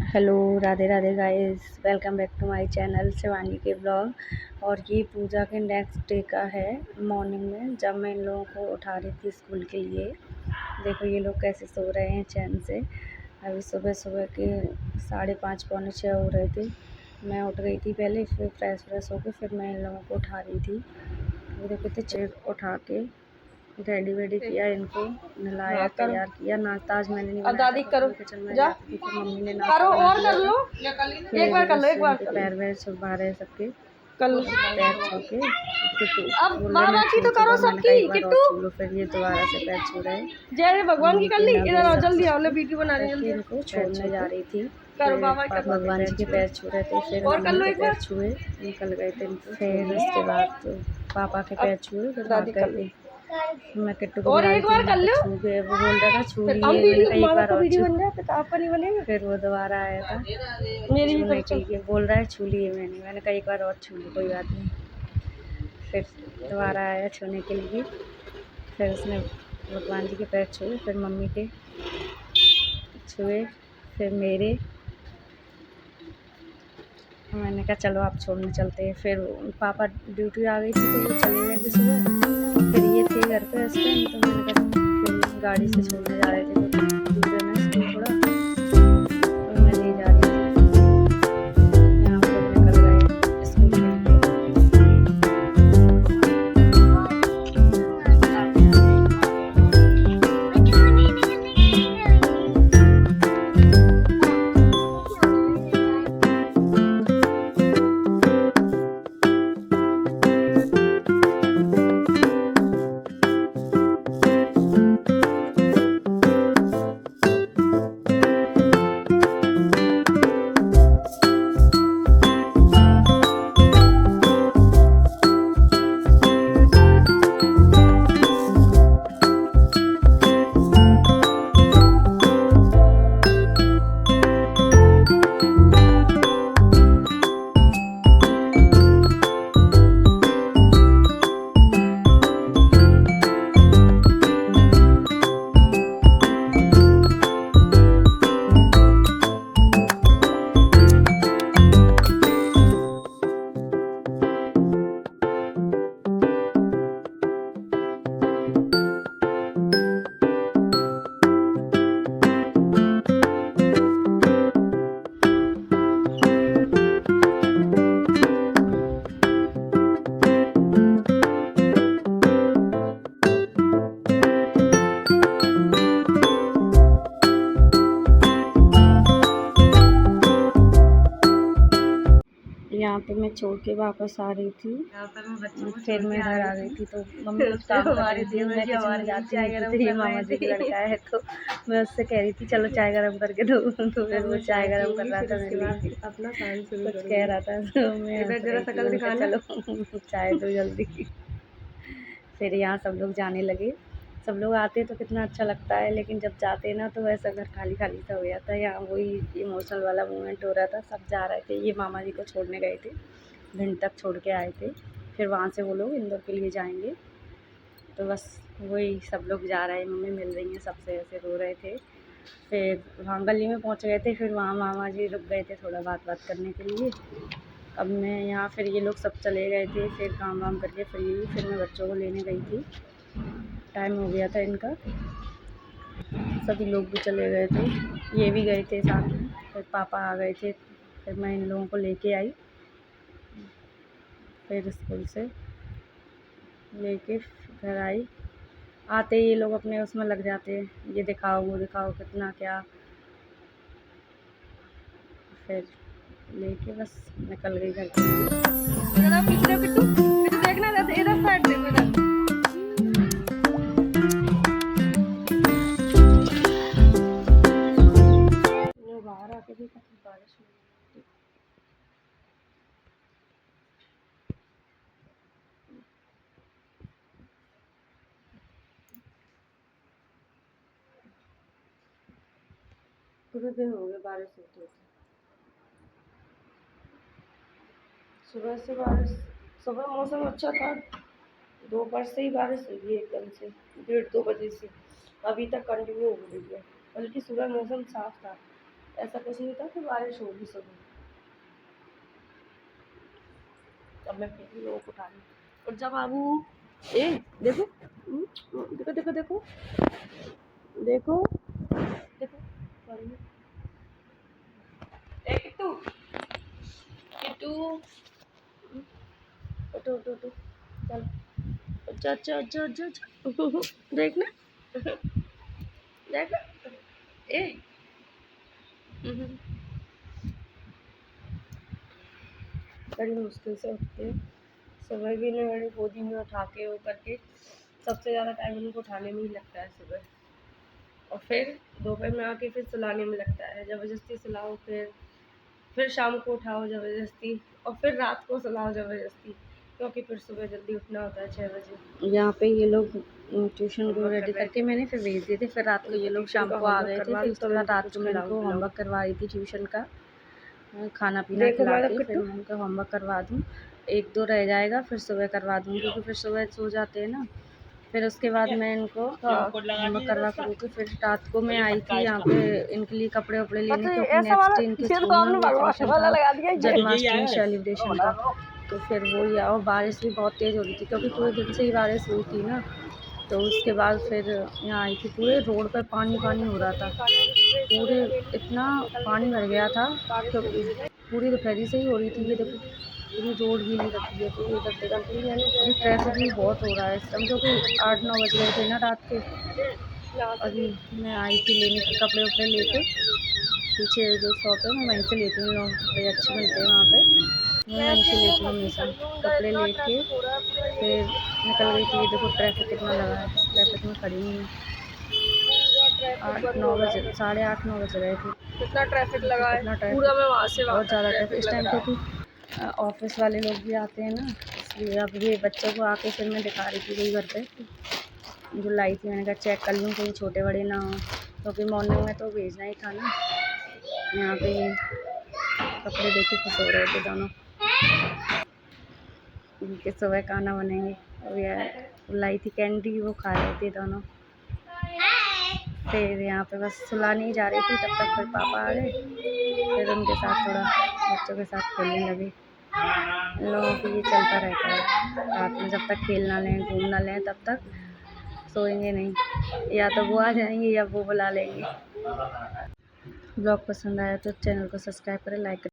Hello, Radhe Radhe guys, welcome back to my channel Shivani के blog. और ये पूजा के नेक्स्ट डे का है मॉर्निंग में, जब मैं इन लोगों को उठा रही थी स्कूल के लिए। देखो ये लोग कैसे सो रहे हैं चैन से। अभी सुबह सुबह के 5:30 पौने 6 हो रहे थे। मैं उठ गई थी पहले, फिर फ्रेश होकर फिर मैं इन लोगों को उठा रही थी। वो देखो तो चेयर उठा के रेडी वेडी किया, इनको नहलाया तैयार किया। नाश्ता आज मैंने नहीं बनाया था, करो किचन में जा जाती थी, फिर मम्मी ने नाश्ता करो बना और दिया कर था। लो। फिर एक बार कर लो, एक बार कर लो, पैर वैर छुपा रहे सबके, कर लो। पैर छू के किट्टू अब बोल रहे मैं बाबा की छू तो करो चुका। मैंने कहा सबकी। एक बार और किट्टू छू लो, फिर ये दोबारा से पैर छू रहे। जय भगवान की कर ली। नहा इधर धो आओ सब जल्दी आओ, ले सबके वीडियो बना रही करके जल्दी। इनको छोड़ने जा रही थी। करो फिर बाबा पापा कर लो। भगवान जी के पैर छू रहे थे, फिर और कर मम्मी लो के एक पैर बार। छुए, निकल गए थे इनको। फिर उसके बाद तो पापा के अब पैर छुए, फिर भाग दादी गए कर लो। थे। मैं किट्टू को और बुला रही एक थी, बार वहाँ कर पे लो। छू गए। वो बोल रहा था छू फिर हम लिए, मैंने वीडियो, कहा एक मामा बार का और वीडियो छू। बन जाए तो आपका नहीं बनेगा। फिर वो दोबारा आया था मेरी भी छूने कर के चल। लिए, बोल रहा है छू लिए मैंने कहा एक बार और छू ली, कोई बात नहीं। फिर दोबारा आया छूने के लिए, फिर उसने भगवान जी के पैर छुए, फिर मम्मी के छुए, फिर मेरे। मैंने कहा चलो आप छोड़ने चलते हैं। फिर पापा ड्यूटी आ गई थी तो वो चले गए थे सुबह। फिर ये थे घर पे उस टाइम, तो मैंने कहा फिर गाड़ी से छोड़ने जा रहे थे, तो दूर है ना स्कूल थोड़ा, तो मैं ले जा रही थी। यहाँ पर निकल गए स्कूल के यहाँ पे मैं छोड़ के वापस आ रही थी। फिर मैं घर आ गई थी, तो मम्मी कुछ काम कर रही थी। मैं किचन में जाती नहीं थी, तो ये मामा जी का लड़का है, तो मैं उससे कह रही थी चलो चाय गरम करके दो। तो फिर वो चाय गरम कर रहा था, मैं अपना काम कुछ कह रहा था, तो मैं चलो चाय दो जल्दी। फिर यहाँ सब लोग जाने लगे। सब लोग आते तो कितना अच्छा लगता है, लेकिन जब जाते ना तो वैसा घर खाली खाली सा हो जाता है। यहाँ वही इमोशनल वाला मोमेंट हो रहा था। सब जा रहे थे, ये मामा जी को छोड़ने गए थे, भिंड तक छोड़ के आए थे। फिर वहाँ से वो लोग इंदौर के लिए जाएंगे, तो बस वही सब लोग जा रहे हैं। मम्मी मिल रही हैं सबसे, ऐसे रो रहे थे। फिर वहाँ गली में पहुँच गए थे, फिर वहाँ मामा जी रुक गए थे थोड़ा बात करने के लिए। अब मैं यहाँ, फिर ये लोग सब चले गए थे, फिर काम वाम करके फ्री। फिर मैं बच्चों को लेने गई थी, टाइम हो गया था इनका। सभी लोग भी चले गए थे, ये भी गए थे साथ में। फिर पापा आ गए थे, फिर मैं इन लोगों को लेके आई। फिर स्कूल से लेके घर आई। आते ही ये लोग अपने उसमें लग जाते हैं, ये दिखाओ वो दिखाओ कितना क्या। फिर लेके बस निकल गई घर के लिए। देखना इधर साइड देखो इधर। बाहर आके भी काफी बारिश हुई। पूरे दिन हो गए बारिश होती होती। सुबह से बारिश, सुबह मौसम अच्छा था, दोपहर से ही बारिश हुई है एकदम से, 1:30-2 बजे से अभी तक कंटिन्यू हो रही है। बल्कि सुबह मौसम साफ था, ऐसा कुछ नहीं था कि बारिश होगी सुबह। अब मैं फिर भी लोगों को उठा रही हूँ। और जब बाबू ए देखो देखो देखो देखो देखो देखो ए किट्टू किट्टू उठो उठो उठो चल अच्छा अच्छा अच्छा अच्छा अच्छा देखना देखना ए बड़ी मुश्किल से उठते हैं। सुबह भी इन्हें बड़ी गोदी में उठा के वो करके सबसे ज़्यादा टाइम इनको उठाने में ही लगता है सुबह। और फिर दोपहर में आके फिर सुलाने में लगता है, ज़बरदस्ती सुलाओ, फिर शाम को उठाओ ज़बरदस्ती, और फिर रात को सुलाओ ज़बरदस्ती, क्योंकि फिर सुबह जल्दी उठना होता है 6 बजे। यहाँ पे ये लोग ट्यूशन को रेडी करके मैंने फिर भेज दिए थे। फिर रात को ये लोग शाम को आ गए थे। फिर उसके बाद रात को मैं इनको होमवर्क करवा रही थी ट्यूशन का, खाना पीना खिला के फिर मैं उनका होमवर्क करवा दूँ। 1-2 रह जाएगा, फिर सुबह करवा दूँगी, क्योंकि फिर सुबह सो जाते हैं ना। फिर उसके बाद मैं इनको होमवर्क करवा करूँगी। फिर रात को मैं आई थी यहाँ पे इनके लिए कपड़े वपड़े लेने, क्योंकि नेक्स्ट डे इनके स्कूल में फंक्शन था जन्माष्टमी सेलिब्रेशन का। तो फिर वही, और बारिश भी बहुत तेज़ हो रही थी, क्योंकि पूरे दिन से ही बारिश हुई थी ना। तो उसके बाद फिर यहाँ आई थी, पूरे रोड पर पानी पानी हो रहा था, पूरे इतना पानी भर गया था, क्योंकि पूरी दोपहरी से ही हो रही थी। ये देखो पूरी रोड भी नहीं रखी है, पूरी इधर देखो अभी ट्रैफिक भी बहुत हो रहा है। समझो कि 8-9 बज गए थे ना रात के। अभी मैं आई थी लेने के कपड़े वपड़े लेके, पीछे जो शॉप है मैं वहीं से लेती हूँ, लोग कपड़े अच्छे मिलते हैं वहाँ पे, मैं वहीं से लेती हूँ हमेशा। कपड़े लेके फिर निकल गई थी। ये देखो ट्रैफिक कितना लगा है, ट्रैफिक में खड़ी हुई हूँ। 8-9 बजे, 8:30-9 बज रहे थे। कितना ट्रैफिक लगा है, पूरा मैं वहाँ से बहुत ज़्यादा ट्रैफिक इस टाइम, क्योंकि ऑफिस वाले लोग भी आते हैं ना, इसलिए। अब ये बच्चों को आके फिर मैं दिखा रही थी वही घर पे जो लाई थी, मैंने कहा चेक कर लूँ कहीं छोटे बड़े ना हो, क्योंकि मॉर्निंग में तो भेजना ही था ना। यहाँ पे ये कपड़े देखे खुश हो रहे थे दोनों, इनके सुबह खाना बनेंगे। और यार लाई थी कैंडी, वो खा रहे थे दोनों। फिर यहाँ पे बस सुलाने ही जा रही थी, तब तक फिर पापा आ गए। फिर उनके साथ थोड़ा बच्चों के साथ खेलने लगे। इन लोगों को ये चलता रहता है रात में, जब तक खेल ना लें घूम ना लें तब तक सोएंगे नहीं। या तो वो आ जाएंगे या वो बुला लेंगे। ब्लॉग पसंद आया तो चैनल को सब्सक्राइब करें, लाइक करें।